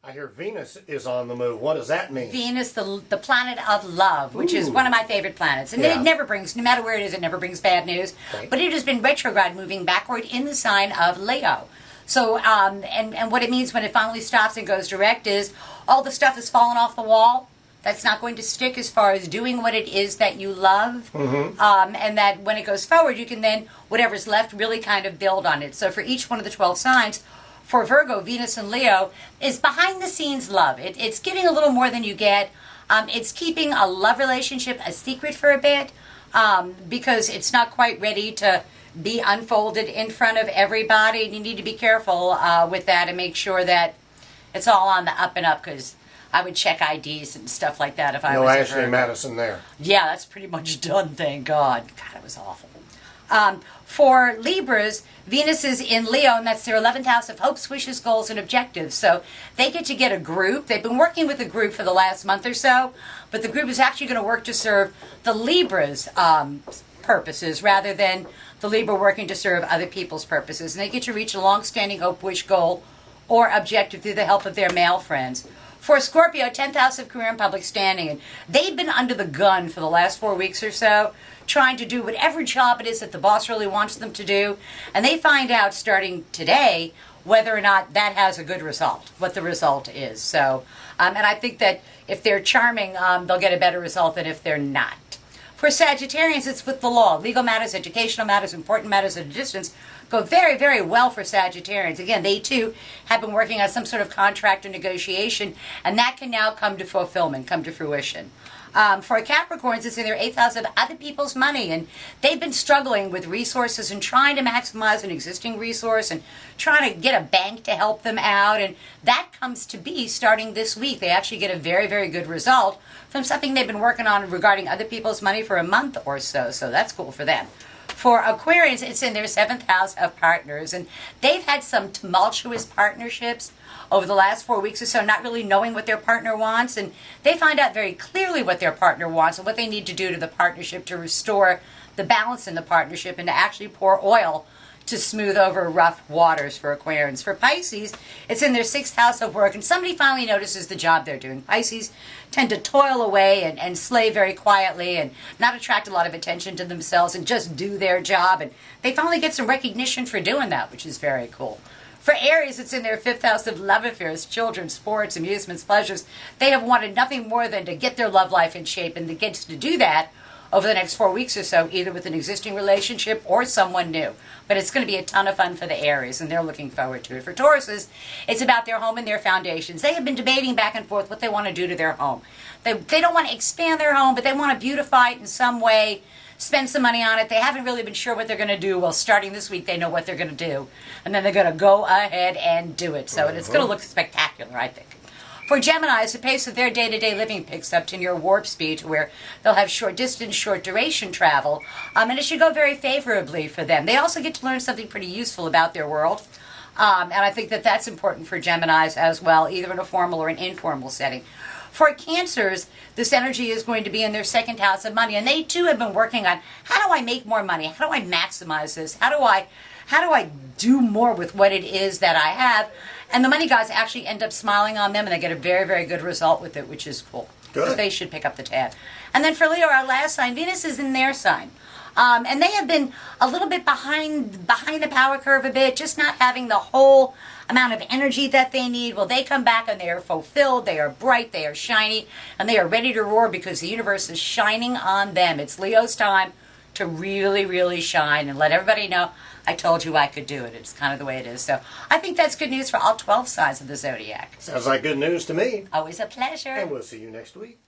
I hear Venus is on the move. What does that mean? Venus, the planet of love, which is one of my favorite planets. And Yeah. it never brings, no matter where it is, it never brings bad news. Right. But it has been retrograde, moving backward in the sign of Leo. So, and what it means when it finally stops and goes direct is all the stuff has fallen off the wall. That's not going to stick as far as doing what it is that you love. And that when it goes forward, you can then, whatever's left, really kind of build on it. So for each one of the 12 signs, for Virgo, Venus, and Leo, is behind-the-scenes love. It's giving a little more than you get. It's keeping a love relationship a secret for a bit because it's not quite ready to be unfolded in front of everybody. And you need to be careful with that and make sure that it's all on the up and up, because I would check IDs and stuff like that if I was No a Ashley Virgo. Madison there. Yeah, that's pretty much done, thank God. God, it was awful. For Libras, Venus is in Leo, and that's their 11th house of hopes, wishes, goals, and objectives. So they get a group. They've been working with a group for the last month or so, but the group is actually going to work to serve the Libra's purposes rather than the Libra working to serve other people's purposes. And they get to reach a long-standing hope, wish, goal, or objective through the help of their male friends. For Scorpio, 10th house of career and public standing. And they've been under the gun for the last 4 weeks or so, trying to do whatever job it is that the boss really wants them to do. And they find out starting today whether or not that has a good result, what the result is. So, and I think that if they're charming, they'll get a better result than if they're not. For Sagittarians, it's with the law. Legal matters, educational matters, important matters at a distance go very, very well for Sagittarians. Again, they too have been working on some sort of contract or negotiation, and that can now come to fulfillment, come to fruition. For Capricorns, it's in their 8th house of other people's money, and they've been struggling with resources and trying to maximize an existing resource and trying to get a bank to help them out, and that comes to be starting this week. They actually get a very, very good result from something they've been working on regarding other people's money for a month or so, so that's cool for them. For Aquarians, it's in their 7th house of partners, and they've had some tumultuous partnerships over the last 4 weeks or so, not really knowing what their partner wants, and they find out very clearly what their partner wants and what they need to do to the partnership to restore the balance in the partnership and to actually pour oil to smooth over rough waters for Aquarians. For Pisces, it's in their 6th house of work, and somebody finally notices the job they're doing. Pisces tend to toil away and slave very quietly and not attract a lot of attention to themselves and just do their job, and they finally get some recognition for doing that, which is very cool. For Aries, it's in their 5th house of love affairs, children, sports, amusements, pleasures. They have wanted nothing more than to get their love life in shape, and they get to do that over the next 4 weeks or so, either with an existing relationship or someone new. But it's going to be a ton of fun for the Aries, and they're looking forward to it. For Tauruses, it's about their home and their foundations. They have been debating back and forth what they want to do to their home. They don't want to expand their home, but they want to beautify it in some way, spend some money on it. They haven't really been sure what they're going to do. Well, starting this week, they know what they're going to do. And then they're going to go ahead and do it. So it's going to look spectacular, I think. For Geminis, the pace of their day-to-day living picks up to near warp speed, where they'll have short-distance, short-duration travel, and it should go very favorably for them. They also get to learn something pretty useful about their world, and I think that that's important for Geminis as well, either in a formal or an informal setting. For Cancers, this energy is going to be in their 2nd house of money, and they too have been working on, how do I make more money? How do I maximize this? How do I do more with what it is that I have? And the money guys actually end up smiling on them, and they get a very, very good result with it, which is cool. Good. So they should pick up the tab. And then for Leo, our last sign, Venus is in their sign. And they have been a little bit behind the power curve a bit, just not having the whole amount of energy that they need. Well, they come back and they are fulfilled, they are bright, they are shiny, and they are ready to roar because the universe is shining on them. It's Leo's time to really, really shine and let everybody know, I told you I could do it. It's kind of the way it is. So I think that's good news for all 12 signs of the zodiac. Sounds like good news to me. Always a pleasure. And we'll see you next week.